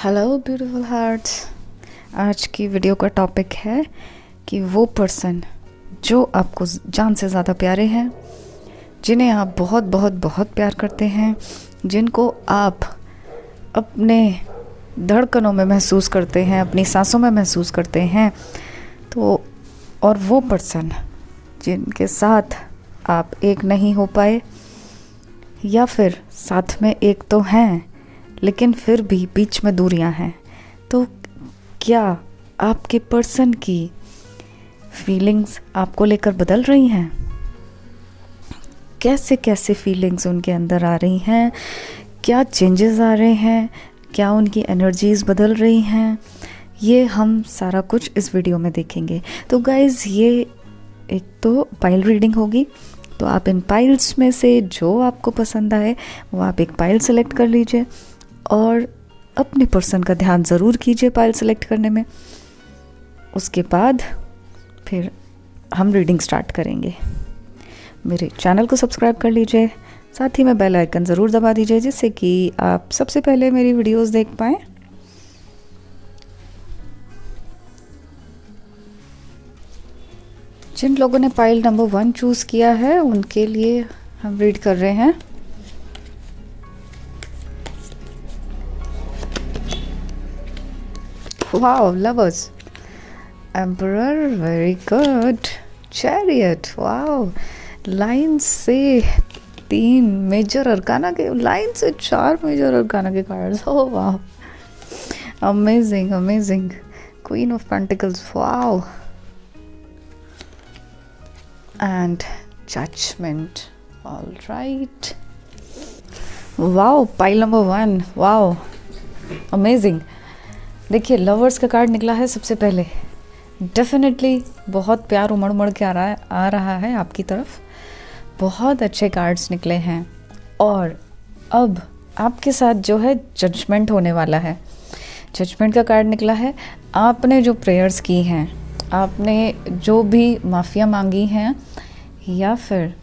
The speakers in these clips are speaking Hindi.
Hello beautiful hearts. आज की वीडियो का टॉपिक है कि वो पर्सन जो आपको जान से ज़्यादा प्यारे हैं, जिन्हें आप बहुत बहुत बहुत प्यार करते हैं, जिनको आप अपने धड़कनों में महसूस करते हैं, अपनी सांसों में महसूस करते हैं, तो और वो पर्सन जिनके साथ आप एक नहीं हो पाए या फिर साथ में एक तो हैं लेकिन फिर भी बीच में दूरियां हैं, तो क्या आपके पर्सन की फीलिंग्स आपको लेकर बदल रही हैं? कैसे कैसे फीलिंग्स उनके अंदर आ रही हैं? क्या चेंजेस आ रहे हैं? क्या उनकी एनर्जीज़ बदल रही हैं? ये हम सारा कुछ इस वीडियो में देखेंगे। तो गाइज़, ये एक तो पाइल रीडिंग होगी, तो आप इन पाइल्स में से जो आपको पसंद आए वो आप एक पाइल सेलेक्ट कर लीजिए और अपने पर्सन का ध्यान ज़रूर कीजिए पाइल सेलेक्ट करने में। उसके बाद फिर हम रीडिंग स्टार्ट करेंगे। मेरे चैनल को सब्सक्राइब कर लीजिए, साथ ही में बेल आइकन ज़रूर दबा दीजिए जिससे कि आप सबसे पहले मेरी वीडियोस देख पाएँ। जिन लोगों ने पाइल नंबर 1 चूज़ किया है उनके लिए हम रीड कर रहे हैं। Wow, lovers, emperor, very good, chariot, wow, line से 3 मेजर अरकाना के, लाइन से 4 मेजर अरकाना के cards. Oh wow, amazing amazing. Queen of pentacles, wow, and judgment. All right, wow, pile number 1, wow, amazing. देखिए, लवर्स का कार्ड निकला है सबसे पहले। डेफिनेटली बहुत प्यार उमड़ उमड़ के आ रहा है आपकी तरफ। बहुत अच्छे कार्ड्स निकले हैं और अब आपके साथ जो है जजमेंट होने वाला है। जजमेंट का कार्ड निकला है। आपने जो प्रेयर्स की हैं, आपने जो भी माफ़िया मांगी हैं या फिर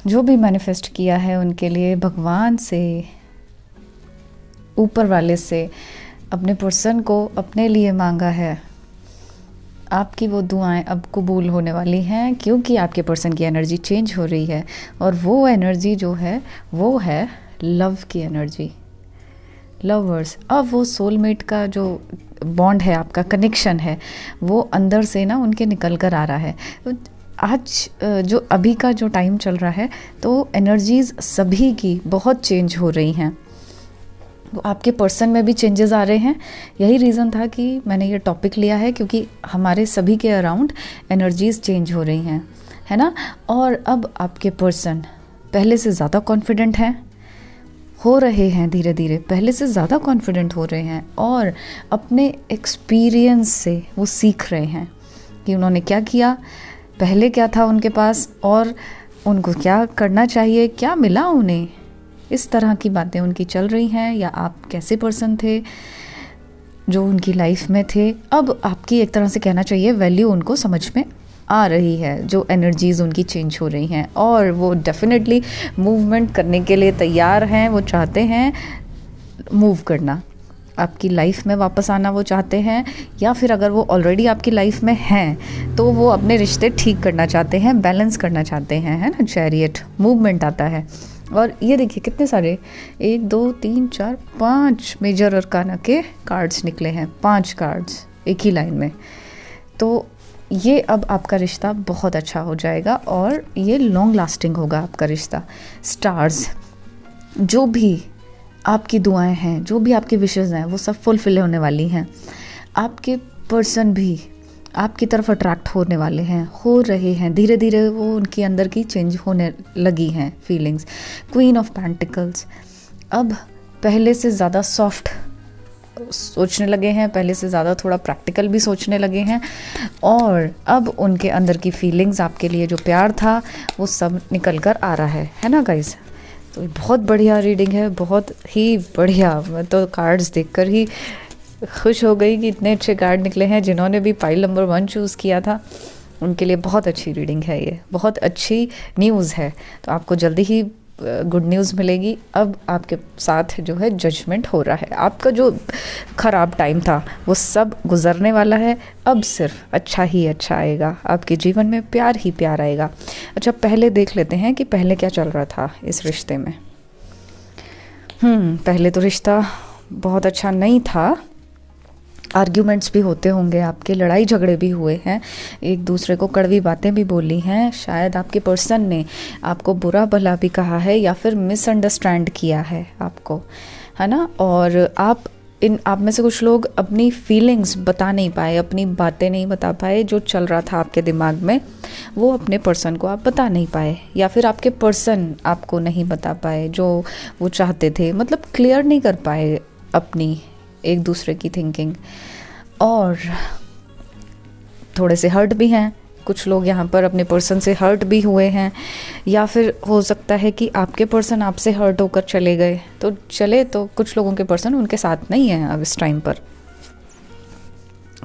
जो भी मैनिफेस्ट किया है उनके लिए भगवान से, ऊपर वाले से, अपने पर्सन को अपने लिए मांगा है, आपकी वो दुआएं अब कबूल होने वाली हैं क्योंकि आपके पर्सन की एनर्जी चेंज हो रही है और वो एनर्जी जो है वो है लव की एनर्जी। लवर्स, अब वो सोलमेट का जो बॉन्ड है, आपका कनेक्शन है, वो अंदर से ना उनके निकल कर आ रहा है। आज जो अभी का जो टाइम चल रहा है तो एनर्जीज़ सभी की बहुत चेंज हो रही हैं, तो आपके पर्सन में भी चेंजेस आ रहे हैं। यही रीज़न था कि मैंने ये टॉपिक लिया है क्योंकि हमारे सभी के अराउंड एनर्जीज़ चेंज हो रही हैं, है ना। और अब आपके पर्सन पहले से ज़्यादा कॉन्फिडेंट हैं, हो रहे हैं, धीरे धीरे पहले से ज़्यादा कॉन्फिडेंट हो रहे हैं और अपने एक्सपीरियंस से वो सीख रहे हैं कि उन्होंने क्या किया, पहले क्या था उनके पास और उनको क्या करना चाहिए, क्या मिला उन्हें। इस तरह की बातें उनकी चल रही हैं, या आप कैसे पर्सन थे जो उनकी लाइफ में थे। अब आपकी एक तरह से कहना चाहिए वैल्यू उनको समझ में आ रही है, जो एनर्जीज़ उनकी चेंज हो रही हैं और वो डेफिनेटली मूवमेंट करने के लिए तैयार हैं। वो चाहते हैं मूव करना, आपकी लाइफ में वापस आना वो चाहते हैं, या फिर अगर वो ऑलरेडी आपकी लाइफ में हैं तो वो अपने रिश्ते ठीक करना चाहते हैं, बैलेंस करना चाहते हैं, है ना। चैरियट मूवमेंट आता है और ये देखिए कितने सारे 1 2 3 4 5 मेजर अरकाना के कार्ड्स निकले हैं, 5 कार्ड्स एक ही लाइन में। तो ये अब आपका रिश्ता बहुत अच्छा हो जाएगा और ये लॉन्ग लास्टिंग होगा आपका रिश्ता। स्टार्स, जो भी आपकी दुआएं हैं, जो भी आपकी विशेज़ हैं, वो सब फुलफिल होने वाली हैं। आपके पर्सन भी आपकी तरफ अट्रैक्ट होने वाले हैं, हो रहे हैं, धीरे धीरे वो उनकी अंदर की चेंज होने लगी हैं फीलिंग्स। क्वीन ऑफ पेंटिकल्स, अब पहले से ज़्यादा सॉफ्ट सोचने लगे हैं, पहले से ज़्यादा थोड़ा प्रैक्टिकल भी सोचने लगे हैं और अब उनके अंदर की फीलिंग्स, आपके लिए जो प्यार था वो सब निकल कर आ रहा है ना गाइस। तो बहुत बढ़िया रीडिंग है, बहुत ही बढ़िया। मैं तो कार्ड्स देखकर ही खुश हो गई कि इतने अच्छे कार्ड निकले हैं। जिन्होंने भी पाइल नंबर 1 चूज़ किया था उनके लिए बहुत अच्छी रीडिंग है, ये बहुत अच्छी न्यूज़ है। तो आपको जल्दी ही गुड न्यूज़ मिलेगी। अब आपके साथ जो है जजमेंट हो रहा है, आपका जो ख़राब टाइम था वो सब गुजरने वाला है। अब सिर्फ अच्छा ही अच्छा आएगा, आपके जीवन में प्यार ही प्यार आएगा। अच्छा, पहले देख लेते हैं कि पहले क्या चल रहा था इस रिश्ते में। पहले तो रिश्ता बहुत अच्छा नहीं था, आर्ग्यूमेंट्स भी होते होंगे आपके, लड़ाई झगड़े भी हुए हैं, एक दूसरे को कड़वी बातें भी बोली हैं, शायद आपके पर्सन ने आपको बुरा भला भी कहा है या फिर मिसअंडरस्टैंड किया है आपको, है ना। और आप में से कुछ लोग अपनी फीलिंग्स बता नहीं पाए, अपनी बातें नहीं बता पाए, जो चल रहा था आपके दिमाग में वो अपने पर्सन को आप बता नहीं पाए, या फिर आपके पर्सन आपको नहीं बता पाए जो वो चाहते थे, मतलब क्लियर नहीं कर पाए अपनी एक दूसरे की थिंकिंग। और थोड़े से हर्ट भी हैं कुछ लोग यहाँ पर, अपने पर्सन से हर्ट भी हुए हैं, या फिर हो सकता है कि आपके पर्सन आपसे हर्ट होकर चले गए। तो कुछ लोगों के पर्सन उनके साथ नहीं है अब इस टाइम पर,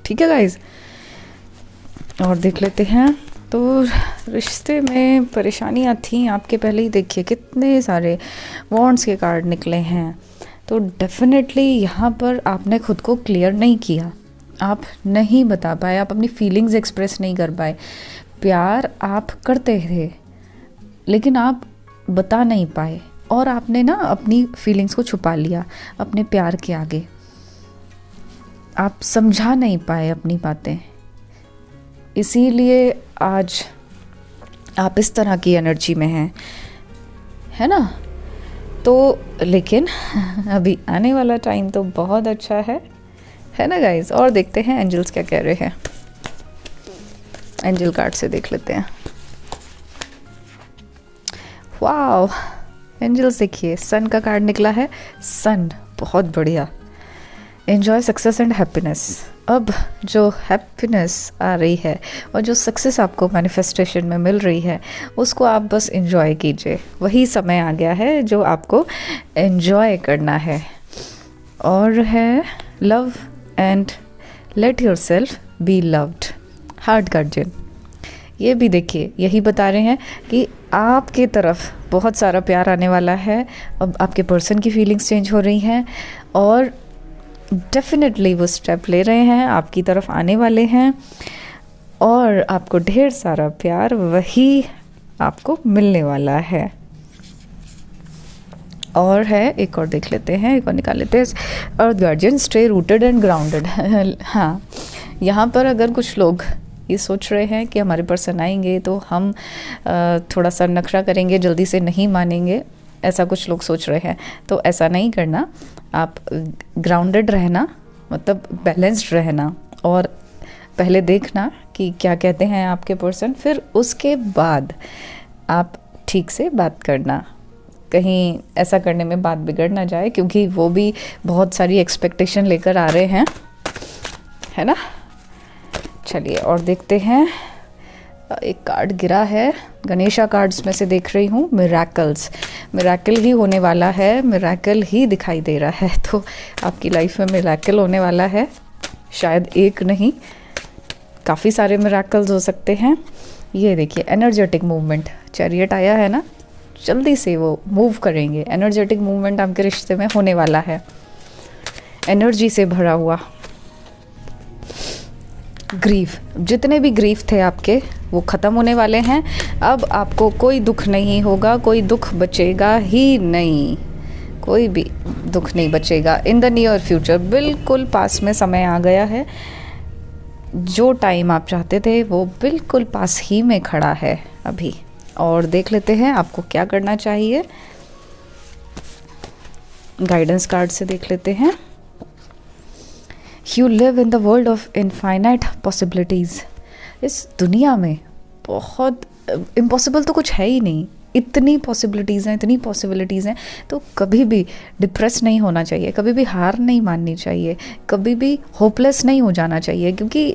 ठीक है गाइज। और देख लेते हैं, तो रिश्ते में परेशानियाँ थी आपके पहले ही, देखिए कितने सारे वॉन्ड्स के कार्ड निकले हैं। तो डेफिनेटली यहाँ पर आपने खुद को क्लियर नहीं किया, आप नहीं बता पाए, आप अपनी फीलिंग्स एक्सप्रेस नहीं कर पाए। प्यार आप करते थे लेकिन आप बता नहीं पाए, और आपने ना अपनी फीलिंग्स को छुपा लिया अपने प्यार के आगे, आप समझा नहीं पाए अपनी बातें, इसीलिए आज आप इस तरह की एनर्जी में हैं, है ना। तो लेकिन अभी आने वाला टाइम तो बहुत अच्छा है ना गाइज। और देखते हैं एंजल्स क्या कह रहे हैं, एंजल कार्ड से देख लेते हैं। वाओ, एंजल्स देखिए, सन का कार्ड निकला है, सन, बहुत बढ़िया। Enjoy success and happiness. अब जो हैप्पीनेस आ रही है और जो सक्सेस आपको मैनिफेस्टेशन में मिल रही है उसको आप बस एन्जॉय कीजिए, वही समय आ गया है जो आपको एन्जॉय करना है। और है love and let your self be loved, heart guardian. ये भी देखिए, यही बता रहे हैं कि आपके तरफ बहुत सारा प्यार आने वाला है। अब आपके पर्सन की फीलिंग्स चेंज हो रही हैं और डेफिनेटली वो स्टेप ले रहे हैं, आपकी तरफ आने वाले हैं, और आपको ढेर सारा प्यार वही आपको मिलने वाला है। और है एक और देख लेते हैं, एक और निकाल लेते हैं। Earth guardian, stay rooted and grounded. हाँ, यहाँ पर अगर कुछ लोग ये सोच रहे हैं कि हमारे पर्सन आएंगे तो हम थोड़ा सा नखरा करेंगे, जल्दी से नहीं मानेंगे, ऐसा कुछ लोग सोच रहे हैं, तो ऐसा नहीं करना। आप ग्राउंडेड रहना, मतलब बैलेंस्ड रहना, और पहले देखना कि क्या कहते हैं आपके पर्सन, फिर उसके बाद आप ठीक से बात करना, कहीं ऐसा करने में बात बिगड़ ना जाए, क्योंकि वो भी बहुत सारी एक्सपेक्टेशन लेकर आ रहे हैं, है ना। चलिए और देखते हैं, एक कार्ड गिरा है, गणेशा कार्ड्स में से देख रही हूँ, मिराकल्स। मिराकल ही होने वाला है, मिराकल ही दिखाई दे रहा है, तो आपकी लाइफ में मिराकल होने वाला है, शायद एक नहीं, काफ़ी सारे मिराकल्स हो सकते हैं। ये देखिए, एनर्जेटिक मूवमेंट, चैरियट आया है ना, जल्दी से वो मूव करेंगे, एनर्जेटिक मूवमेंट आपके रिश्ते में होने वाला है, एनर्जी से भरा हुआ। ग्रीफ, जितने भी ग्रीफ थे आपके वो ख़त्म होने वाले हैं, अब आपको कोई दुख नहीं होगा, कोई दुख बचेगा ही नहीं, कोई भी दुख नहीं बचेगा इन द नियर फ्यूचर। बिल्कुल पास में समय आ गया है, जो टाइम आप चाहते थे वो बिल्कुल पास ही में खड़ा है अभी। और देख लेते हैं आपको क्या करना चाहिए, गाइडेंस कार्ड से देख लेते हैं। You live in the world of infinite possibilities। इस दुनिया में बहुत इम्पॉसिबल तो कुछ है ही नहीं, इतनी पॉसिबिलिटीज़ हैं, इतनी पॉसिबिलिटीज़ हैं, तो कभी भी डिप्रेस नहीं होना चाहिए, कभी भी हार नहीं माननी चाहिए, कभी भी होपलेस नहीं हो जाना चाहिए, क्योंकि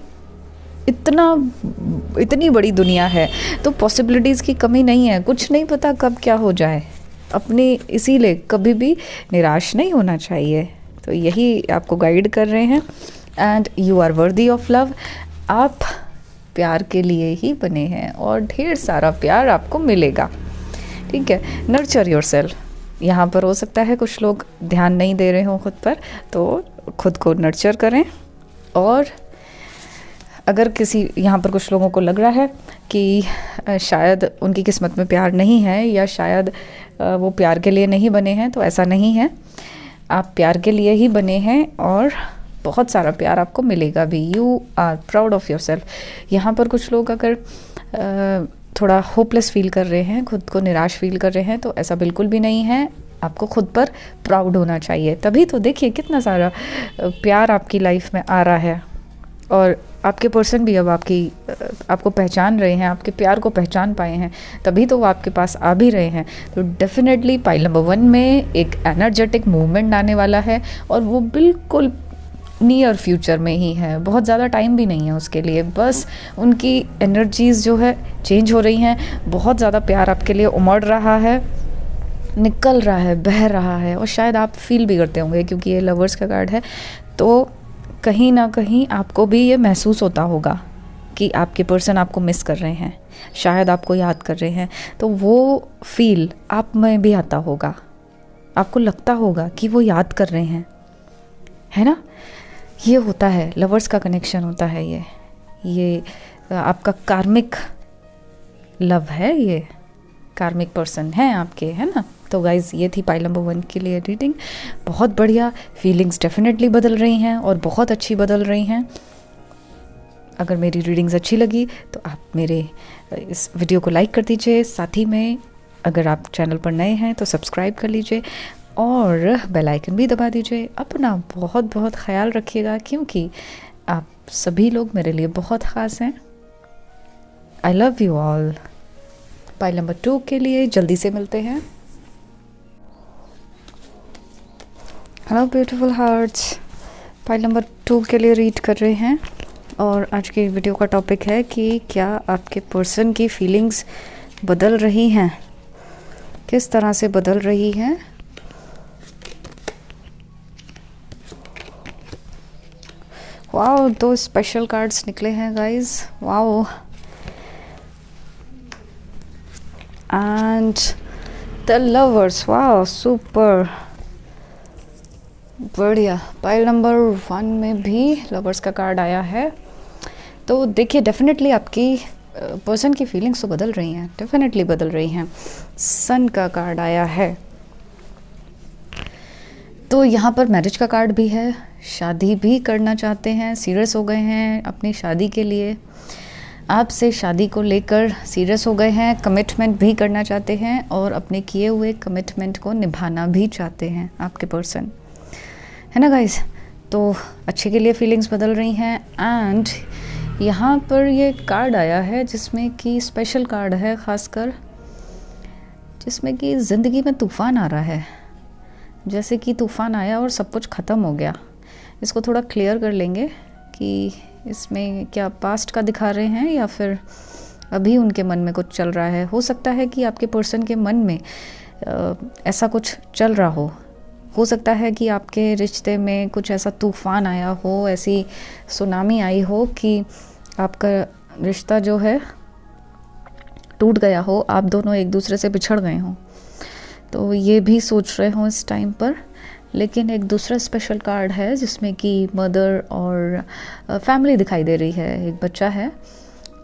इतनी बड़ी दुनिया है तो पॉसिबिलिटीज़ की कमी नहीं है, कुछ नहीं पता कब क्या हो जाए अपनी, इसीलिए कभी भी निराश नहीं होना चाहिए। तो यही आपको गाइड कर रहे हैं, and you are worthy of love. आप प्यार के लिए ही बने हैं और ढेर सारा प्यार आपको मिलेगा, ठीक है, नर्चर योरसेल्फ। यहाँ पर हो सकता है कुछ लोग ध्यान नहीं दे रहे हों खुद पर, तो खुद को नर्चर करें। और अगर किसी यहाँ पर कुछ लोगों को लग रहा है कि शायद उनकी किस्मत में प्यार नहीं है, या शायद वो प्यार के लिए नहीं बने हैं, तो ऐसा नहीं है। आप प्यार के लिए ही बने हैं और बहुत सारा प्यार आपको मिलेगा भी। You are proud of yourself. यहाँ पर कुछ लोग अगर थोड़ा होपलेस फील कर रहे हैं, खुद को निराश फील कर रहे हैं, तो ऐसा बिल्कुल भी नहीं है। आपको खुद पर प्राउड होना चाहिए। तभी तो देखिए कितना सारा प्यार आपकी लाइफ में आ रहा है, और आपके पर्सन भी अब आपको पहचान रहे हैं, आपके प्यार को पहचान पाए हैं, तभी तो वो आपके पास आ भी रहे हैं। तो डेफिनेटली पाइल नंबर 1 में एक एनर्जेटिक मूवमेंट आने वाला है, और वो बिल्कुल नियर फ्यूचर में ही है। बहुत ज़्यादा टाइम भी नहीं है उसके लिए, बस उनकी एनर्जीज़ जो है चेंज हो रही हैं। बहुत ज़्यादा प्यार आपके लिए उमड़ रहा है, निकल रहा है, बह रहा है, और शायद आप फील भी करते होंगे, क्योंकि ये लवर्स का कार्ड है। तो कहीं ना कहीं आपको भी ये महसूस होता होगा कि आपके पर्सन आपको मिस कर रहे हैं, शायद आपको याद कर रहे हैं। तो वो फील आप में भी आता होगा, आपको लगता होगा कि वो याद कर रहे हैं, है ना। ये होता है, लवर्स का कनेक्शन होता है ये आपका कार्मिक लव है, ये कार्मिक पर्सन है आपके, है ना। तो गाइज़ ये थी पाइल नंबर 1 के लिए रीडिंग। बहुत बढ़िया, फीलिंग्स डेफिनेटली बदल रही हैं, और बहुत अच्छी बदल रही हैं। अगर मेरी रीडिंग्स अच्छी लगी तो आप मेरे इस वीडियो को लाइक कर दीजिए। साथ ही में अगर आप चैनल पर नए हैं तो सब्सक्राइब कर लीजिए, और बेल आइकन भी दबा दीजिए। अपना बहुत बहुत ख्याल रखिएगा, क्योंकि आप सभी लोग मेरे लिए बहुत ख़ास हैं। I love you all. Pile number 2 के लिए जल्दी से मिलते हैं। Hello beautiful hearts, pile number 2 के लिए रीड कर रहे हैं, और आज की वीडियो का टॉपिक है कि क्या आपके पर्सन की फीलिंग्स बदल रही हैं, किस तरह से बदल रही हैं। वाओ, 2 स्पेशल कार्ड्स निकले हैं guys, wow. And the lovers, wow super बढ़िया। पाइल नंबर 1 में भी लवर्स का कार्ड आया है। तो देखिए डेफिनेटली आपकी पर्सन की फीलिंग्स तो बदल रही हैं, डेफिनेटली बदल रही हैं। सन का कार्ड आया है, तो यहाँ पर मैरिज का कार्ड भी है। शादी भी करना चाहते हैं, सीरियस हो गए हैं अपनी शादी के लिए, आपसे शादी को लेकर सीरियस हो गए हैं, कमिटमेंट भी करना चाहते हैं, और अपने किए हुए कमिटमेंट को निभाना भी चाहते हैं आपके पर्सन, है ना गाइस। तो अच्छे के लिए फीलिंग्स बदल रही हैं। एंड यहाँ पर ये कार्ड आया है जिसमें कि स्पेशल कार्ड है, ख़ासकर जिसमें कि ज़िंदगी में तूफ़ान आ रहा है, जैसे कि तूफ़ान आया और सब कुछ ख़त्म हो गया। इसको थोड़ा क्लियर कर लेंगे कि इसमें क्या पास्ट का दिखा रहे हैं, या फिर अभी उनके मन में कुछ चल रहा है। हो सकता है कि आपके पर्सन के मन में ऐसा कुछ चल रहा हो सकता है कि आपके रिश्ते में कुछ ऐसा तूफ़ान आया हो, ऐसी सुनामी आई हो कि आपका रिश्ता जो है टूट गया हो, आप दोनों एक दूसरे से बिछड़ गए हों। तो ये भी सोच रहे हों इस टाइम पर। लेकिन एक दूसरा स्पेशल कार्ड है जिसमें कि मदर और फैमिली दिखाई दे रही है, एक बच्चा है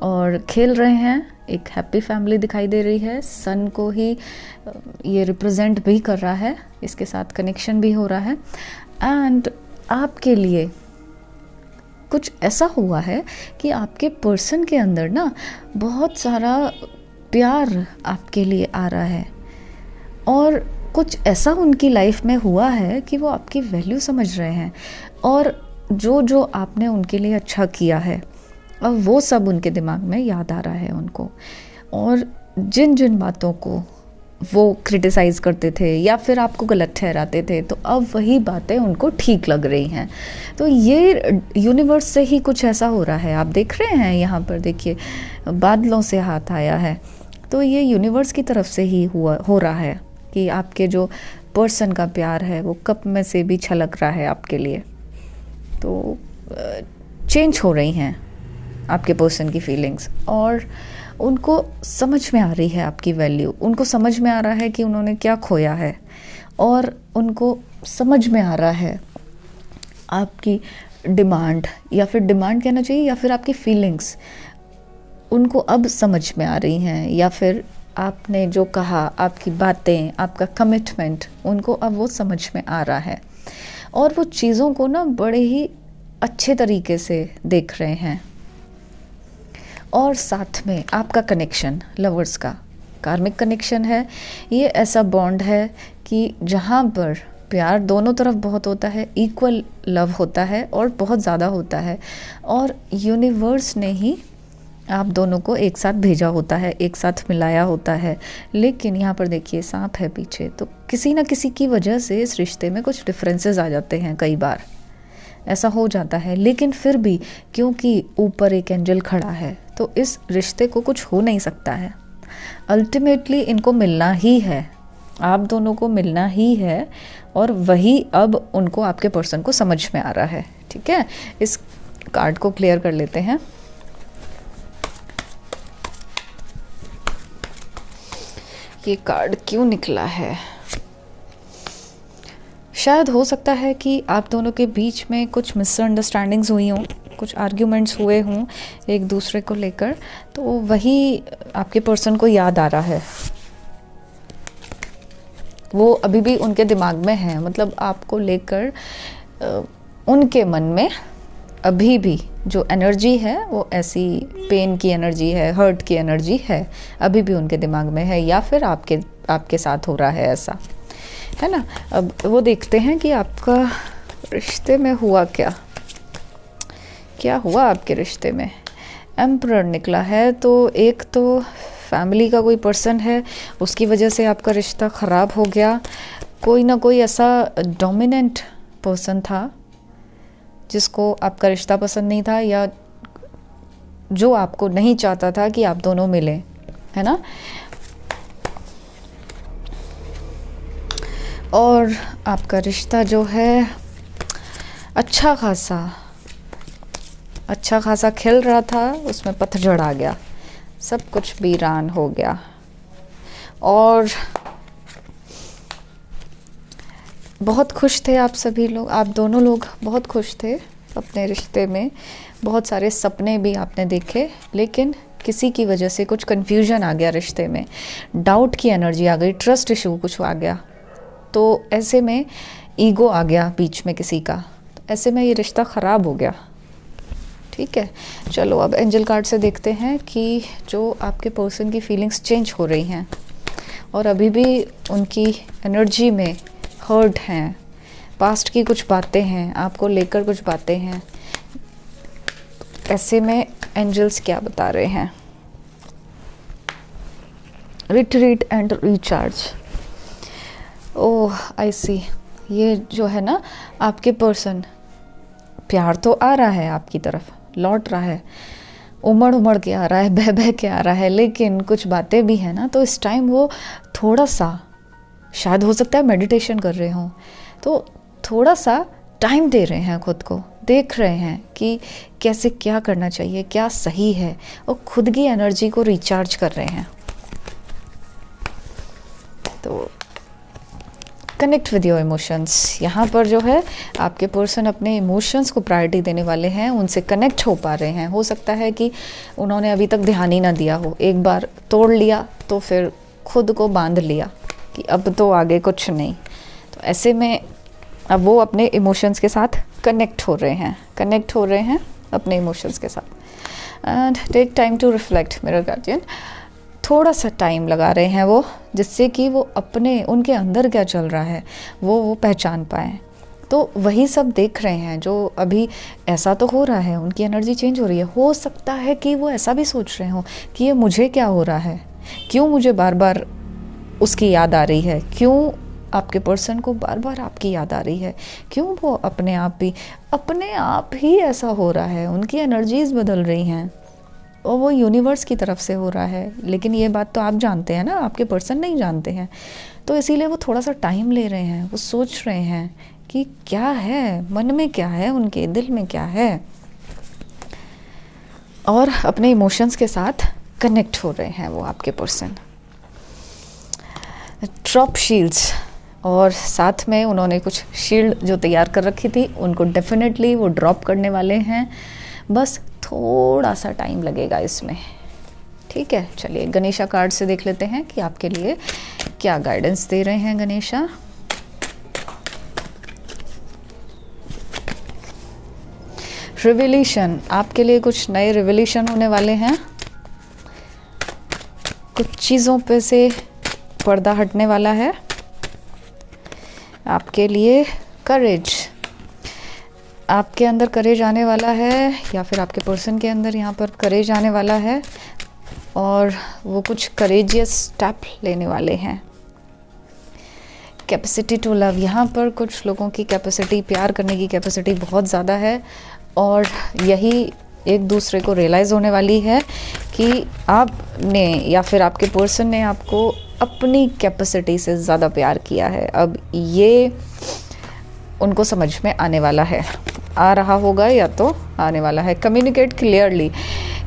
और खेल रहे हैं, एक हैप्पी फैमिली दिखाई दे रही है। सन को ही ये रिप्रेजेंट भी कर रहा है, इसके साथ कनेक्शन भी हो रहा है। एंड आपके लिए कुछ ऐसा हुआ है कि आपके पर्सन के अंदर ना बहुत सारा प्यार आपके लिए आ रहा है, और कुछ ऐसा उनकी लाइफ में हुआ है कि वो आपकी वैल्यू समझ रहे हैं, और जो जो आपने उनके लिए अच्छा किया है अब वो सब उनके दिमाग में याद आ रहा है उनको। और जिन जिन बातों को वो क्रिटिसाइज़ करते थे या फिर आपको गलत ठहराते थे, तो अब वही बातें उनको ठीक लग रही हैं। तो ये यूनिवर्स से ही कुछ ऐसा हो रहा है। आप देख रहे हैं यहाँ पर, देखिए बादलों से हाथ आया है, तो ये यूनिवर्स की तरफ से ही हो रहा है कि आपके जो पर्सन का प्यार है वो कप में से भी छलक रहा है आपके लिए। तो चेंज हो रही हैं आपके पर्सन की फीलिंग्स, और उनको समझ में आ रही है आपकी वैल्यू, उनको समझ में आ रहा है कि उन्होंने क्या खोया है, और उनको समझ में आ रहा है आपकी डिमांड, या फिर डिमांड कहना चाहिए, या फिर आपकी फीलिंग्स उनको अब समझ में आ रही हैं, या फिर आपने जो कहा, आपकी बातें, आपका कमिटमेंट उनको अब वो समझ में आ रहा है, और वो चीज़ों को ना बड़े ही अच्छे तरीके से देख रहे हैं। और साथ में आपका कनेक्शन लवर्स का कार्मिक कनेक्शन है। ये ऐसा बॉन्ड है कि जहाँ पर प्यार दोनों तरफ बहुत होता है, इक्वल लव होता है और बहुत ज़्यादा होता है, और यूनिवर्स ने ही आप दोनों को एक साथ भेजा होता है, एक साथ मिलाया होता है। लेकिन यहाँ पर देखिए सांप है पीछे, तो किसी ना किसी की वजह से इस रिश्ते में कुछ डिफरेंसेस आ जाते हैं, कई बार ऐसा हो जाता है। लेकिन फिर भी क्योंकि ऊपर एक एंजल खड़ा है, तो इस रिश्ते को कुछ हो नहीं सकता है। अल्टीमेटली इनको मिलना ही है, आप दोनों को मिलना ही है, और वही अब उनको आपके पर्सन को समझ में आ रहा है। ठीक है, इस कार्ड को क्लियर कर लेते हैं। ये कार्ड क्यों निकला है? शायद हो सकता है कि आप दोनों के बीच में कुछ मिसअंडरस्टैंडिंग्स हुई हों, कुछ आर्ग्यूमेंट्स हुए हों एक दूसरे को लेकर, तो वही आपके पर्सन को याद आ रहा है। वो अभी भी उनके दिमाग में है, मतलब आपको लेकर उनके मन में अभी भी जो एनर्जी है वो ऐसी पेन की एनर्जी है, हर्ट की एनर्जी है, अभी भी उनके दिमाग में है, या फिर आपके साथ हो रहा है ऐसा, है ना। अब वो देखते हैं कि आपका रिश्ते में हुआ क्या हुआ आपके रिश्ते में। एम्परर निकला है, तो एक तो फैमिली का कोई पर्सन है, उसकी वजह से आपका रिश्ता ख़राब हो गया। कोई ना कोई ऐसा डोमिनेंट पर्सन था जिसको आपका रिश्ता पसंद नहीं था, या जो आपको नहीं चाहता था कि आप दोनों मिलें, है ना। और आपका रिश्ता जो है अच्छा खासा खिल रहा था, उसमें पतझड़ आ गया, सब कुछ वीरान हो गया। और बहुत खुश थे आप सभी लोग, आप दोनों लोग बहुत खुश थे अपने रिश्ते में, बहुत सारे सपने भी आपने देखे, लेकिन किसी की वजह से कुछ कन्फ्यूजन आ गया रिश्ते में, डाउट की एनर्जी आ गई, ट्रस्ट इशू कुछ आ गया, तो ऐसे में ईगो आ गया बीच में किसी का, तो ऐसे में ये रिश्ता ख़राब हो गया। ठीक है, चलो अब एंजल कार्ड से देखते हैं कि जो आपके पर्सन की फीलिंग्स चेंज हो रही हैं और अभी भी उनकी एनर्जी में हर्ट हैं, पास्ट की कुछ बातें हैं, आपको लेकर कुछ बातें हैं, ऐसे में एंजल्स क्या बता रहे हैं। Retreat and recharge. Oh I see, ये जो है ना आपके पर्सन, प्यार तो आ रहा है आपकी तरफ, लौट रहा है, उमड़ के आ रहा है, बह के आ रहा है, लेकिन कुछ बातें भी हैं ना, तो इस टाइम वो थोड़ा सा, शायद हो सकता है मेडिटेशन कर रहे हों, तो थोड़ा सा टाइम दे रहे हैं खुद को, देख रहे हैं कि कैसे क्या करना चाहिए, क्या सही है, और खुद की एनर्जी को रिचार्ज कर रहे हैं। तो कनेक्ट विद योर इमोशंस, यहाँ पर जो है आपके पर्सन अपने इमोशंस को प्रायोरिटी देने वाले हैं, उनसे कनेक्ट हो पा रहे हैं। हो सकता है कि उन्होंने अभी तक ध्यान ही ना दिया हो, एक बार तोड़ लिया तो फिर खुद को बांध लिया कि अब तो आगे कुछ नहीं, तो ऐसे में अब वो अपने इमोशंस के साथ कनेक्ट हो रहे हैं अपने इमोशंस के साथ। And take time to reflect mirror guardian, थोड़ा सा टाइम लगा रहे हैं वो, जिससे कि वो अपने उनके अंदर क्या चल रहा है वो पहचान पाएँ। तो वही सब देख रहे हैं जो अभी ऐसा तो हो रहा है, उनकी एनर्जी चेंज हो रही है। हो सकता है कि वो ऐसा भी सोच रहे हों कि ये मुझे क्या हो रहा है, क्यों मुझे बार बार उसकी याद आ रही है, क्यों आपके पर्सन को बार बार आपकी याद आ रही है, क्यों वो अपने आप ही ऐसा हो रहा है, उनकी एनर्जीज बदल रही हैं और वो यूनिवर्स की तरफ से हो रहा है। लेकिन ये बात तो आप जानते हैं ना, आपके पर्सन नहीं जानते हैं, तो इसीलिए वो थोड़ा सा टाइम ले रहे हैं, वो सोच रहे हैं कि क्या है मन में, क्या है उनके दिल में, क्या है, और अपने इमोशंस के साथ कनेक्ट हो रहे हैं वो आपके पर्सन। ड्रॉप शील्ड्स, और साथ में उन्होंने कुछ शील्ड जो तैयार कर रखी थी उनको डेफिनेटली वो ड्रॉप करने वाले हैं, बस थोड़ा सा टाइम लगेगा इसमें। ठीक है, चलिए गणेशा कार्ड से देख लेते हैं कि आपके लिए क्या गाइडेंस दे रहे हैं गणेशा। रिविलेशन, आपके लिए कुछ नए रिविलेशन होने वाले हैं, कुछ चीज़ों पे से पर्दा हटने वाला है आपके लिए। करेज, आपके अंदर करेज आने वाला है, या फिर आपके पर्सन के अंदर यहाँ पर करेज आने वाला है, और वो कुछ करेजियस स्टेप लेने वाले हैं। कैपेसिटी टू लव, यहाँ पर कुछ लोगों की कैपेसिटी, प्यार करने की कैपेसिटी बहुत ज़्यादा है, और यही एक दूसरे को रियलाइज़ होने वाली है कि आपने या फिर आपके पर्सन ने आपको अपनी कैपेसिटी से ज़्यादा प्यार किया है। अब ये उनको समझ में आने वाला है, आ रहा होगा या तो आने वाला है। कम्युनिकेट क्लियरली,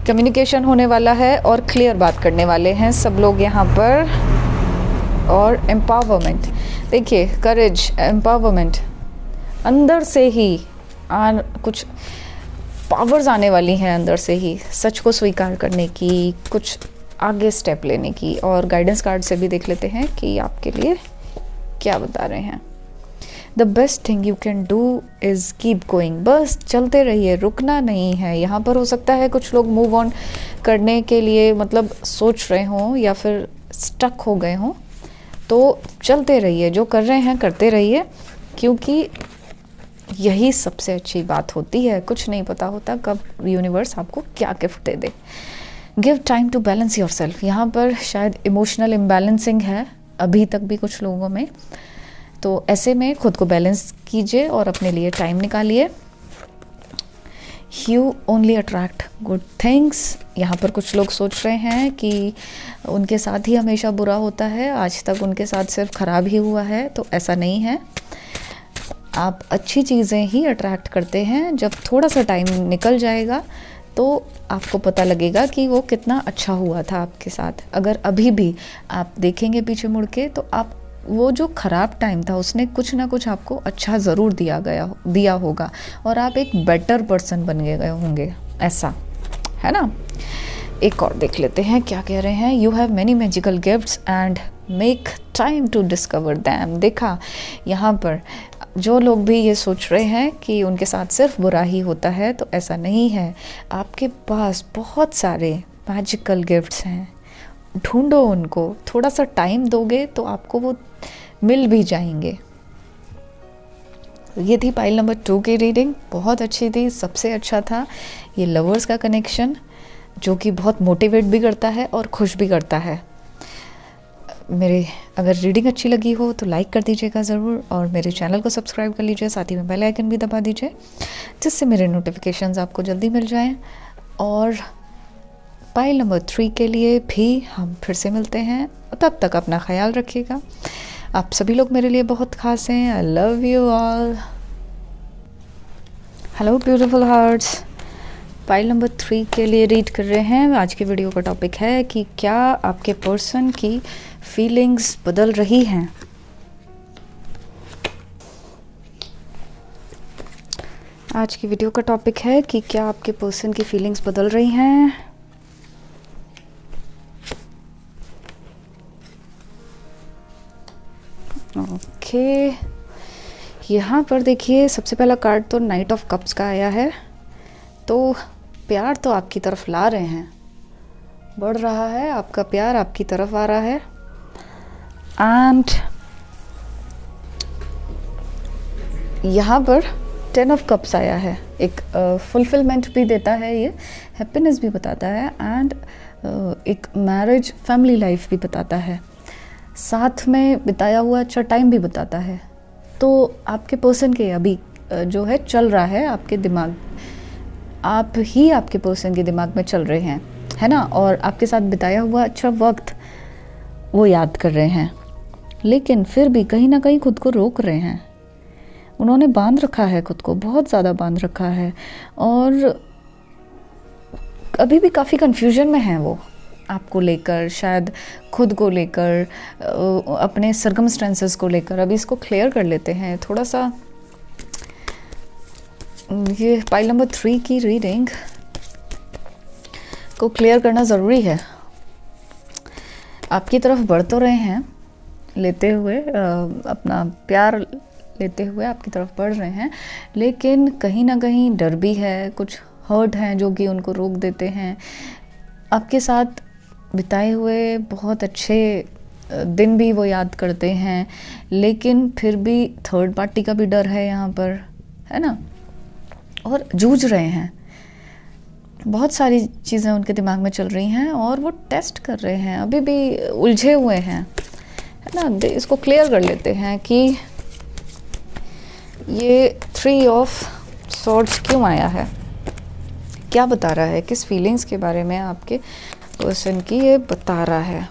कम्युनिकेशन होने वाला है और क्लियर बात करने वाले हैं सब लोग यहाँ पर। और एम्पावरमेंट, देखिए करेज, एम्पावरमेंट, अंदर से ही कुछ पावर्स आने वाली हैं, अंदर से ही सच को स्वीकार करने की, कुछ आगे स्टेप लेने की। और गाइडेंस कार्ड से भी देख लेते हैं कि आपके लिए क्या बता रहे हैं। The best thing you can do is keep going, बस चलते रहिए, रुकना नहीं है। यहाँ पर हो सकता है कुछ लोग मूव ऑन करने के लिए मतलब सोच रहे हों या फिर स्टक हो गए हों, तो चलते रहिए, जो कर रहे हैं करते रहिए, क्योंकि यही सबसे अच्छी बात होती है। कुछ नहीं पता होता कब यूनिवर्स आपको क्या गिफ्ट दे दे। Give time to balance yourself, यहाँ पर शायद इमोशनल इम्बैलेंसिंग है अभी तक भी कुछ लोगों में, तो ऐसे में खुद को बैलेंस कीजिए और अपने लिए टाइम निकालिए। You only attract good things, यहाँ पर कुछ लोग सोच रहे हैं कि उनके साथ ही हमेशा बुरा होता है, आज तक उनके साथ सिर्फ खराब ही हुआ है, तो ऐसा नहीं है। आप अच्छी चीज़ें ही अट्रैक्ट करते हैं। जब थोड़ा सा टाइम निकल जाएगा तो आपको पता लगेगा कि वो कितना अच्छा हुआ था आपके साथ। अगर अभी भी आप देखेंगे पीछे मुड़ के, तो आप वो जो ख़राब टाइम था उसने कुछ ना कुछ आपको अच्छा ज़रूर दिया होगा, और आप एक बेटर पर्सन बन गए होंगे, ऐसा है ना। एक और देख लेते हैं क्या कह रहे हैं। You have many magical gifts and make time to discover them. देखा, यहाँ पर जो लोग भी ये सोच रहे हैं कि उनके साथ सिर्फ बुरा ही होता है, तो ऐसा नहीं है। आपके पास बहुत सारे मैजिकल गिफ्ट्स हैं, ढूंढो उनको, थोड़ा सा टाइम दोगे तो आपको वो मिल भी जाएंगे। ये थी पाइल नंबर 2 की रीडिंग, बहुत अच्छी थी, सबसे अच्छा था ये लवर्स का कनेक्शन, जो कि बहुत मोटिवेट भी करता है और खुश भी करता है। मेरे अगर रीडिंग अच्छी लगी हो तो लाइक कर दीजिएगा ज़रूर, और मेरे चैनल को सब्सक्राइब कर लीजिए, साथ ही में बेल आइकन भी दबा दीजिए, जिससे मेरे नोटिफिकेशंस आपको जल्दी मिल जाएं। और पाइल नंबर 3 के लिए भी हम फिर से मिलते हैं, तब तक अपना ख्याल रखिएगा। आप सभी लोग मेरे लिए बहुत खास हैं। I love you all. Hello beautiful hearts, pile number 3 के लिए रीड कर रहे हैं। आज के वीडियो का टॉपिक है कि क्या आपके पर्सन की फीलिंग्स बदल रही हैं। आज की वीडियो का टॉपिक है कि क्या आपके पर्सन की फीलिंग्स बदल रही हैं। ओके, यहाँ पर देखिए सबसे पहला कार्ड तो नाइट ऑफ कप्स का आया है, तो प्यार तो आपकी तरफ ला रहे हैं, बढ़ रहा है आपका प्यार, आपकी तरफ आ रहा है। एंड यहाँ पर 10 ऑफ कप्स आया है, एक फुलफिलमेंट भी देता है, ये हैप्पीनेस भी बताता है, एंड एक मैरिज फैमिली लाइफ भी बताता है, साथ में बिताया हुआ अच्छा टाइम भी बताता है। तो आपके पर्सन के अभी जो है चल रहा है आपके दिमाग, आप ही आपके पर्सन के दिमाग में चल रहे हैं, है ना, और आपके साथ बिताया हुआ अच्छा वक्त वो याद कर रहे हैं, लेकिन फिर भी कहीं ना कहीं खुद को रोक रहे हैं। उन्होंने बांध रखा है खुद को, बहुत ज़्यादा बांध रखा है, और अभी भी काफ़ी कंफ्यूजन में हैं वो, आपको लेकर, शायद खुद को लेकर, अपने सर्कमस्टेंसेस को लेकर। अभी इसको क्लियर कर लेते हैं थोड़ा सा। ये पाइल नंबर 3 की रीडिंग को क्लियर करना ज़रूरी है। आपकी तरफ बढ़ तो रहे हैं, लेते हुए अपना प्यार लेते हुए आपकी तरफ बढ़ रहे हैं, लेकिन कहीं ना कहीं डर भी है, कुछ हर्ट हैं जो कि उनको रोक देते हैं। आपके साथ बिताए हुए बहुत अच्छे दिन भी वो याद करते हैं, लेकिन फिर भी थर्ड पार्टी का भी डर है यहाँ पर, है ना। और जूझ रहे हैं, बहुत सारी चीज़ें उनके दिमाग में चल रही हैं और वो टेस्ट कर रहे हैं, अभी भी उलझे हुए हैं, है ना। इसको क्लियर कर लेते हैं कि ये 3 ऑफ सॉर्ड्स क्यों आया है, क्या बता रहा है, किस फीलिंग्स के बारे में आपके पर्सन की ये बता रहा है।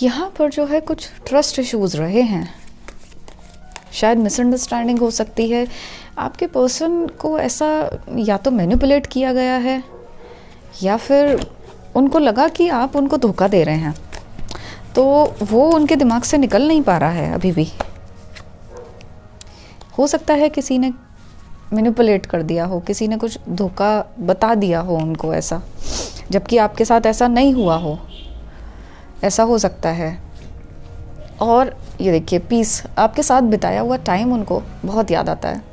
यहाँ पर जो है कुछ ट्रस्ट इश्यूज रहे हैं, शायद मिसअंडरस्टैंडिंग हो सकती है। आपके पर्सन को ऐसा या तो मैनिपुलेट किया गया है या फिर उनको लगा कि आप उनको धोखा दे रहे हैं, तो वो उनके दिमाग से निकल नहीं पा रहा है अभी भी। हो सकता है किसी ने मैनिपुलेट कर दिया हो, किसी ने कुछ धोखा बता दिया हो उनको ऐसा, जबकि आपके साथ ऐसा नहीं हुआ हो, ऐसा हो सकता है। और ये देखिए पीस, आपके साथ बिताया हुआ टाइम उनको बहुत याद आता है।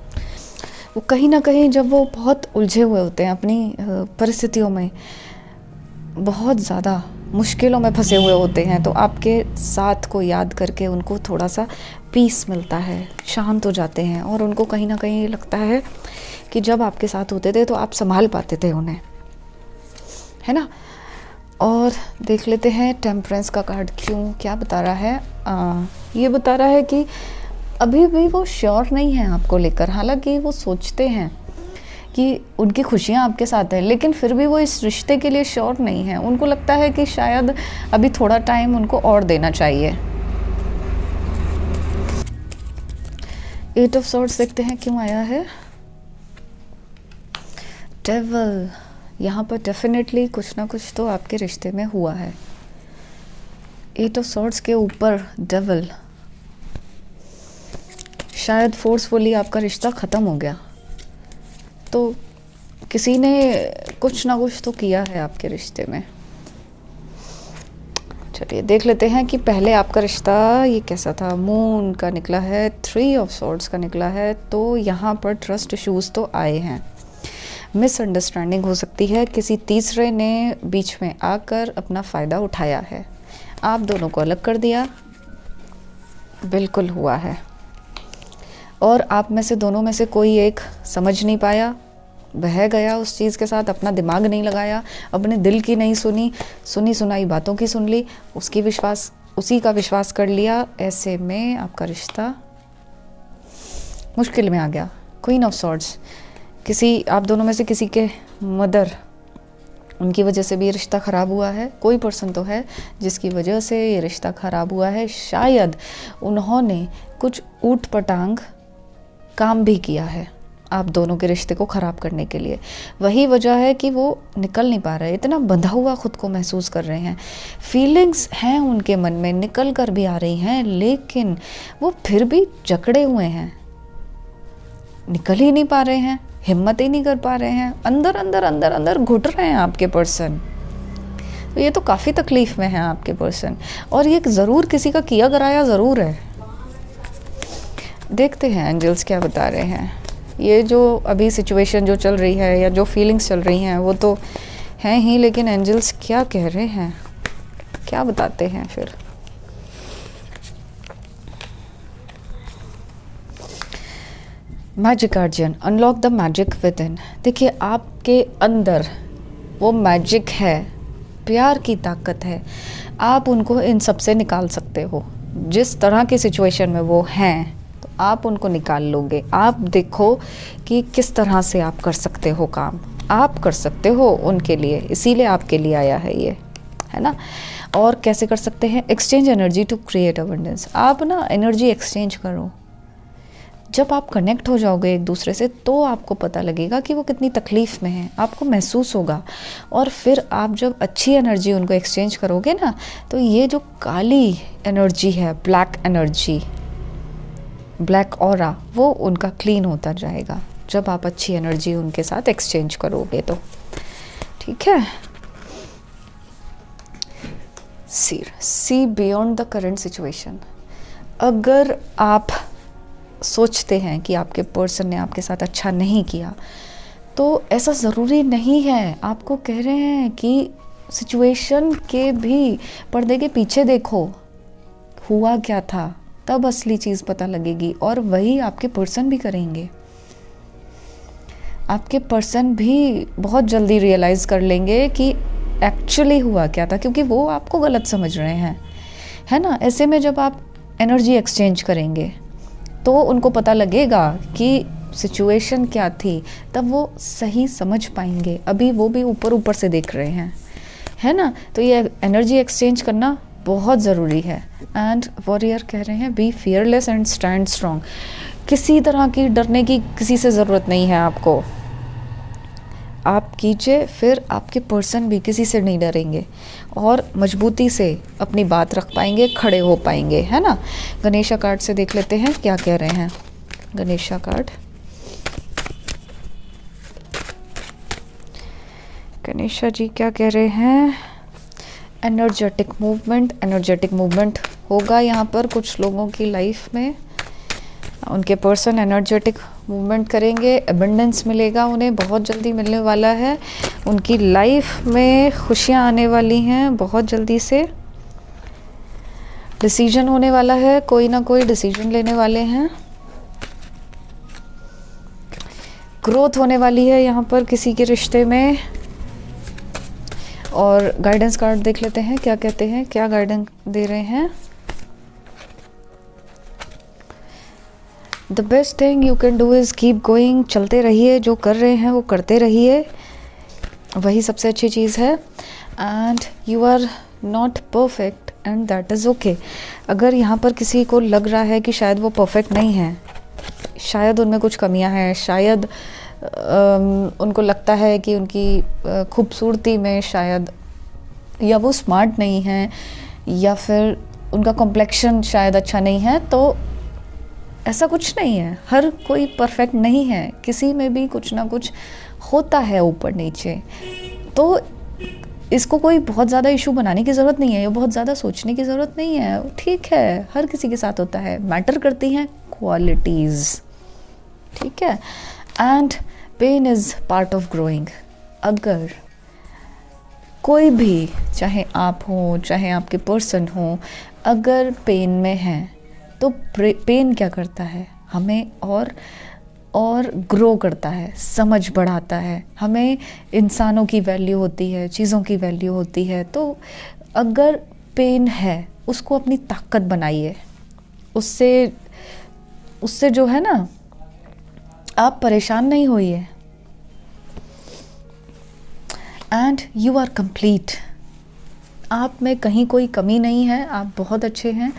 वो कहीं ना कहीं जब वो बहुत उलझे हुए होते हैं अपनी परिस्थितियों में, बहुत ज़्यादा मुश्किलों में फंसे हुए होते हैं, तो आपके साथ को याद करके उनको थोड़ा सा पीस मिलता है, शांत हो जाते हैं। और उनको कहीं ना कहीं लगता है कि जब आपके साथ होते थे तो आप संभाल पाते थे उन्हें, है ना। और देख लेते हैं टेम्परेंस का कार्ड क्यों, क्या बता रहा है। ये बता रहा है कि अभी भी वो श्योर नहीं है आपको लेकर, हालांकि वो सोचते हैं कि उनकी खुशियाँ आपके साथ है, लेकिन फिर भी वो इस रिश्ते के लिए श्योर नहीं है। उनको लगता है कि शायद अभी थोड़ा टाइम उनको और देना चाहिए। 8 ऑफ सॉर्ड्स देखते हैं क्यों आया है। डेविल, यहाँ पर डेफिनेटली कुछ ना कुछ तो आपके रिश्ते में हुआ है। 8 ऑफ सॉर्ड्स के ऊपर डेविल, शायद फोर्सफुली आपका रिश्ता ख़त्म हो गया, तो किसी ने कुछ ना कुछ तो किया है आपके रिश्ते में। चलिए देख लेते हैं कि पहले आपका रिश्ता ये कैसा था। मून का निकला है, 3 ऑफ सॉर्ड्स का निकला है, तो यहाँ पर ट्रस्ट इश्यूज तो आए हैं। मिसअंडरस्टैंडिंग हो सकती है, किसी तीसरे ने बीच में आकर अपना फ़ायदा उठाया है, आप दोनों को अलग कर दिया, बिल्कुल हुआ है। और आप में से दोनों में से कोई एक समझ नहीं पाया, बह गया उस चीज़ के साथ, अपना दिमाग नहीं लगाया, अपने दिल की नहीं सुनी, सुनी सुनाई बातों की सुन ली, उसी का विश्वास कर लिया। ऐसे में आपका रिश्ता मुश्किल में आ गया। क्वीन ऑफ सॉर्ड्स, आप दोनों में से किसी के मदर, उनकी वजह से भी ये रिश्ता ख़राब हुआ है। कोई पर्सन तो है जिसकी वजह से ये रिश्ता ख़राब हुआ है। शायद उन्होंने कुछ ऊट पटांग काम भी किया है आप दोनों के रिश्ते को ख़राब करने के लिए। वही वजह है कि वो निकल नहीं पा रहे, इतना बंधा हुआ ख़ुद को महसूस कर रहे हैं। फीलिंग्स हैं उनके मन में, निकल कर भी आ रही हैं, लेकिन वो फिर भी जकड़े हुए हैं, निकल ही नहीं पा रहे हैं, हिम्मत ही नहीं कर पा रहे हैं, अंदर अंदर अंदर अंदर घुट रहे हैं आपके पर्सन। तो ये तो काफ़ी तकलीफ़ में है आपके पर्सन, और ये ज़रूर किसी का किया कराया ज़रूर है। देखते हैं एंजल्स क्या बता रहे हैं। ये जो अभी सिचुएशन जो चल रही है या जो फीलिंग्स चल रही हैं वो तो हैं ही, लेकिन एंजल्स क्या कह रहे हैं, क्या बताते हैं फिर। Magic guardian, unlock the magic with in. देखिए आपके अंदर वो मैजिक है, प्यार की ताकत है, आप उनको इन सब से निकाल सकते हो। जिस तरह की सिचुएशन में वो हैं तो आप उनको निकाल लोगे। आप देखो कि किस तरह से आप कर सकते हो काम, आप कर सकते हो उनके लिए, इसीलिए आपके लिए आया है ये, है ना। और कैसे कर सकते हैं, exchange energy to create abundance. आप ना एनर्जी एक्सचेंज करो, जब आप कनेक्ट हो जाओगे एक दूसरे से तो आपको पता लगेगा कि वो कितनी तकलीफ़ में है, आपको महसूस होगा। और फिर आप जब अच्छी एनर्जी उनको एक्सचेंज करोगे ना, तो ये जो काली एनर्जी है, ब्लैक एनर्जी, ब्लैक ऑरा, वो उनका क्लीन होता जाएगा जब आप अच्छी एनर्जी उनके साथ एक्सचेंज करोगे तो। ठीक है। See beyond the current situation. अगर आप सोचते हैं कि आपके पर्सन ने आपके साथ अच्छा नहीं किया, तो ऐसा ज़रूरी नहीं है। आपको कह रहे हैं कि सिचुएशन के भी पर्दे के पीछे देखो, हुआ क्या था, तब असली चीज़ पता लगेगी। और वही आपके पर्सन भी करेंगे। आपके पर्सन भी बहुत जल्दी रियलाइज़ कर लेंगे कि एक्चुअली हुआ क्या था, क्योंकि वो आपको गलत समझ रहे हैं, है ना। ऐसे में जब आप एनर्जी एक्सचेंज करेंगे तो उनको पता लगेगा कि सिचुएशन क्या थी, तब वो सही समझ पाएंगे। अभी वो भी ऊपर ऊपर से देख रहे हैं, है ना। तो ये एनर्जी एक्सचेंज करना बहुत ज़रूरी है। एंड वॉरियर कह रहे हैं be fearless and stand strong. किसी तरह की डरने की किसी से ज़रूरत नहीं है आपको। आप कीजिए, फिर आपके पर्सन भी किसी से नहीं डरेंगे और मजबूती से अपनी बात रख पाएंगे, खड़े हो पाएंगे, है ना। गणेशा कार्ड से देख लेते हैं क्या कह रहे हैं गणेशा कार्ड। गणेशा जी क्या कह रहे हैं? एनर्जेटिक मूवमेंट होगा यहाँ पर कुछ लोगों की लाइफ में। उनके पर्सन एनर्जेटिक मूवमेंट करेंगे, एबंडेंस मिलेगा उन्हें, बहुत जल्दी मिलने वाला है। उनकी लाइफ में खुशियाँ आने वाली हैं बहुत जल्दी से। डिसीजन होने वाला है, कोई ना कोई डिसीजन लेने वाले हैं। ग्रोथ होने वाली है यहाँ पर किसी के रिश्ते में। और गाइडेंस कार्ड देख लेते हैं क्या कहते हैं, क्या गाइडेंस दे रहे हैं। The best thing you can do is keep going. चलते रहिए, जो कर रहे हैं वो करते रहिए, वही सबसे अच्छी चीज़ है। And you are not perfect and that is okay. अगर यहाँ पर किसी को लग रहा है कि शायद वो परफेक्ट नहीं है, शायद उनमें कुछ कमियां हैं, शायद उनको लगता है कि उनकी खूबसूरती में शायद, या वो स्मार्ट नहीं है, या फिर उनका कॉम्प्लेक्शन शायद अच्छा नहीं है, तो ऐसा कुछ नहीं है। हर कोई परफेक्ट नहीं है, किसी में भी कुछ ना कुछ होता है ऊपर नीचे। तो इसको कोई बहुत ज़्यादा इशू बनाने की ज़रूरत नहीं है, या बहुत ज़्यादा सोचने की ज़रूरत नहीं है। ठीक है, हर किसी के साथ होता है। मैटर करती हैं क्वालिटीज़, ठीक है। And pain is part of growing. अगर कोई भी, चाहे आप हो चाहे आपके पर्सन हो, अगर पेन में है तो पेन क्या करता है, हमें और ग्रो करता है, समझ बढ़ाता है। हमें इंसानों की वैल्यू होती है, चीज़ों की वैल्यू होती है। तो अगर पेन है उसको अपनी ताकत बनाइए, उससे जो है ना, आप परेशान नहीं होइए। And you are complete. आप में कहीं कोई कमी नहीं है, आप बहुत अच्छे हैं,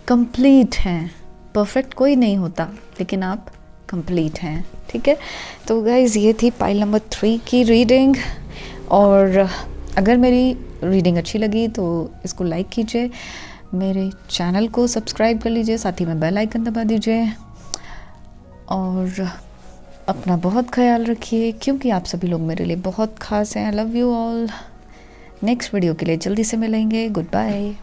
कंप्लीट हैं। परफेक्ट कोई नहीं होता, लेकिन आप कंप्लीट हैं, ठीक है। तो गाइज़ ये थी पाइल नंबर 3 की रीडिंग। और अगर मेरी रीडिंग अच्छी लगी तो इसको लाइक कीजिए, मेरे चैनल को सब्सक्राइब कर लीजिए, साथ ही में बेल आइकन दबा दीजिए। और अपना बहुत ख्याल रखिए, क्योंकि आप सभी लोग मेरे लिए बहुत ख़ास हैं। I love you all. Next video के लिए जल्दी से मिलेंगे। Good bye.